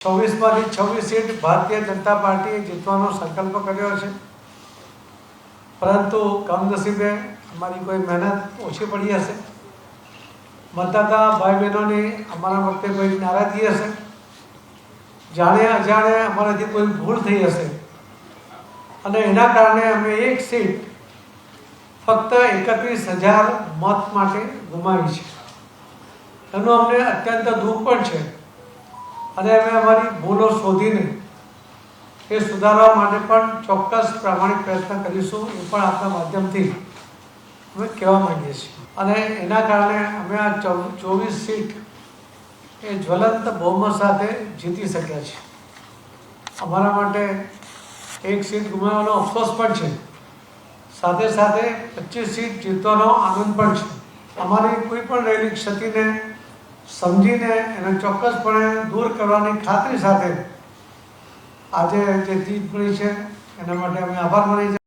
26માંથી 26 seat Bharatiya Janata પાર્ટીએ જીતવાનો સંકલ્પ કર્યો છે, પરંતુ કમનસીબે અમારી કોઈ મહેનત ઓછી પડી હશે, મતદાતા ભાઈ બહેનોની અમારા વખતે કોઈ નારાજગી હશે, જાણે અજાણે અમારાથી કોઈ ભૂલ થઈ હશે અને એના કારણે અમે એક સીટ ફક્ત 31,000 મત માટે ગુમાવી છે. એનું અમને અત્યંત દુઃખ પણ છે અને અમે અમારી ભૂલો શોધીને એ સુધારવા માટે પણ ચોક્કસ પ્રામાણિક પ્રયત્ન કરીશું, એ પણ આપણા માધ્યમથી અમે કહેવા માંગીએ છીએ. અને એના કારણે અમે આ 24 સીટ એ જ્વલંત બહુમત સાથે જીતી શક્યા છીએ. અમારા માટે એક સીટ ગુમાવવાનો અફસોસ પણ છે, સાથે સાથે 25 સીટ જીતવાનો આનંદ પણ છે. અમારી કોઈ પણ રહેલી ક્ષતિને સમજીને એને ચોક્કસપણે દૂર કરવાની ખાતરી સાથે આજે જે જીત મળી છે એના માટે અમે આભાર માની છે.